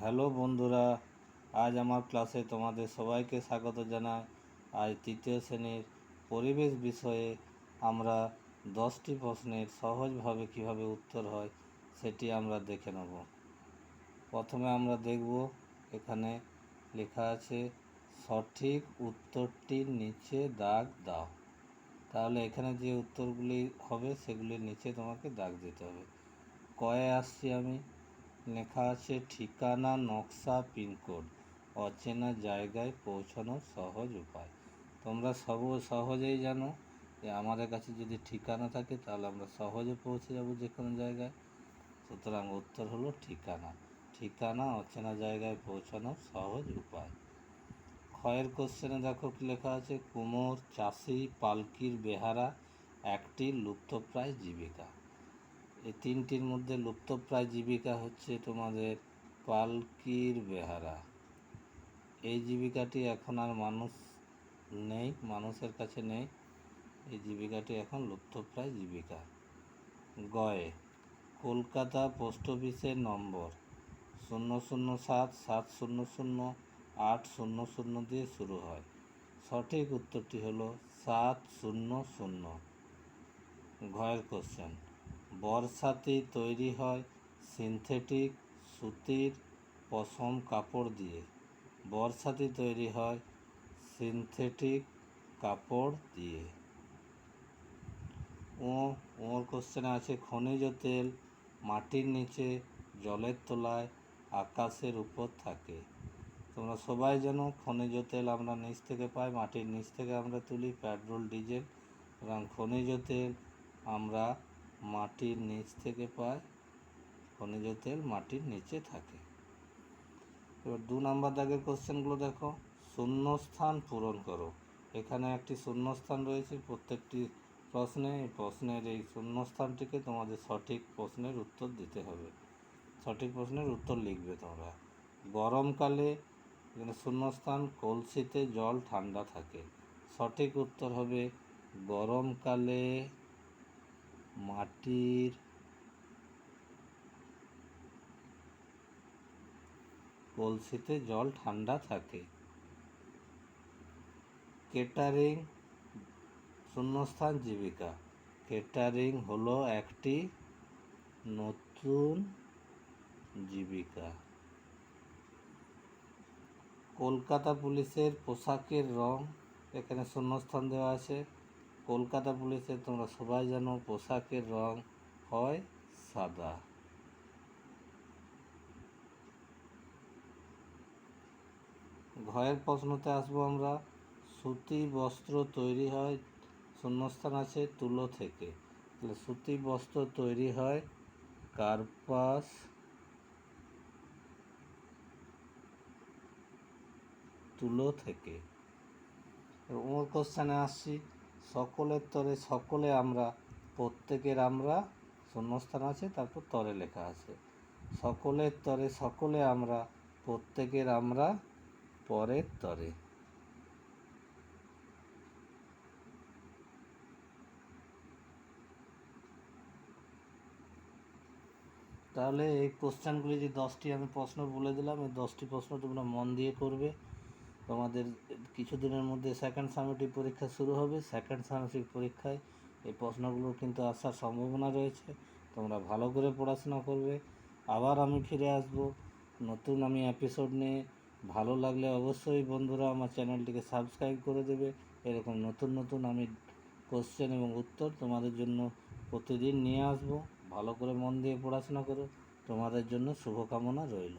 Hello বন্ধুরা, আজ আমার ক্লাসে তোমাদের সবাইকে স্বাগত জানাই। আজ তৃতীয় শ্রেণীর পরিবেশ বিষয়ে আমরা 10টি প্রশ্নের সহজভাবে কিভাবে উত্তর হয় সেটি আমরা দেখে নেব। প্রথমে আমরা দেখব, এখানে লেখা আছে সঠিক উত্তরটির নিচে দাগ দাও। তাহলে এখানে যে উত্তরগুলি হবে সেগুলির নিচে তোমাকে দাগ দিতে হবে। কয়ে আসছি আমি, লেখা আছে ঠিকানা, নকশা, পিনকোড, অচেনা জায়গায় পৌঁছানোর সহজ উপায়। তোমরা সহজেই জানো যে আমাদের কাছে যদি ঠিকানা থাকে তাহলে আমরা সহজে পৌঁছে যাব যে কোনো জায়গায়। সুতরাং উত্তর হলো ঠিকানা। ঠিকানা অচেনা জায়গায় পৌঁছানোর সহজ উপায়। ক্ষয়ের কোশ্চেনে দেখো কি লেখা আছে, কুমোর, চাষি, পালকির বেহারা একটি লুপ্তপ্রায় জীবিকা। এই তিনটির মধ্যে লুপ্তপ্রায় জীবিকা হচ্ছে তোমাদের পালকির বেহারা। এই জীবিকাটি এখন আর মানুষের কাছে নেই। এই জীবিকাটি এখন লুপ্তপ্রায় জীবিকা। গয়ে কলকাতা পোস্ট অফিসের নম্বর 007700800 দিয়ে শুরু হয়। সঠিক উত্তরটি হলো 700। ঘয়ের কোশ্চেন, বর্ষাতি তৈরি হয় সিনথেটিক, সুতির, পশম কাপড় দিয়ে। বর্ষাতি তৈরি হয় সিনথেটিক কাপড় দিয়ে। ওর কোশ্চেনে আছে খনিজ তেল মাটির নিচে, জলের তলায়, আকাশের উপর থাকে। তোমরা সবাই জানো খনিজ তেল আমরা নিচ থেকে পাই, মাটির নিচ থেকে আমরা তুলি, পেট্রোল, ডিজেল। এবং খনিজ তেল আমরা মাটির নিচ থেকে পাই, খনিজ তেল মাটির নিচে থাকে। এবার 2 নম্বর দাগের কোশ্চেনগুলো দেখো, শূন্যস্থান পূরণ করো। এখানে একটি শূন্যস্থান রয়েছে প্রত্যেকটি প্রশ্নে। এই প্রশ্নের এই শূন্যস্থানটিকে তোমাদের সঠিক প্রশ্নের উত্তর দিতে হবে। সঠিক প্রশ্নের উত্তর লিখবে তোমরা। গরমকালে এখানে শূন্যস্থান কলসিতে জল ঠান্ডা থাকে। সঠিক উত্তর হবে গরমকালে মাটির কলসিতে জল ঠান্ডা থাকে। কেটারিং শূন্যস্থান জীবিকা। কেটারিং হলো একটি নতুন জীবিকা। কলকাতা পুলিশের পোশাকের রং, এখানে শূন্যস্থান দেওয়া আছে। কলকাতা পুলিশের তোমরা সবাই জানো পোশাকের রং হয় সাদা। ঘয়ের প্রশ্নতে আসবো আমরা, সুতি বস্ত্র তৈরি হয়, শূন্যস্থান আছে তুলো থেকে। তাহলে সুতি বস্ত্র তৈরি হয় কার্পাস তুলো থেকে। ওর কোশ্চেনে আসছি, সকলের তরে সকলে আমরা, প্রত্যেকের আমরা, শূন্যস্থান আছে তারপর তরে লেখা আছে। সকলের তরে সকলে আমরা, প্রত্যেকের আমরা, পরের তরে। তাহলে এই কোশ্চেনগুলি যে 10টি আমি প্রশ্ন বলে দিলাম, এই 10টি প্রশ্ন তোমরা মন দিয়ে করবে। তোমাদের কিছুদিনের মধ্যে সেকেন্ড সামেটিভ পরীক্ষা শুরু হবে। সেকেন্ড সামেটিভ পরীক্ষায় এই প্রশ্নগুলোর কিন্তু আসার সম্ভাবনা রয়েছে। তোমরা ভালো করে পড়াশোনা করবে। আবার আমি ফিরে আসব নতুন আমি এপিসোড নিয়ে। ভালো লাগলে অবশ্যই বন্ধুরা আমার চ্যানেলটিকে সাবস্ক্রাইব করে দেবে। এরকম নতুন নতুন আমি কোশ্চেন এবং উত্তর তোমাদের জন্য প্রতিদিন নিয়ে আসব। ভালো করে মন দিয়ে পড়াশোনা করো। তোমাদের জন্য শুভকামনা রইল।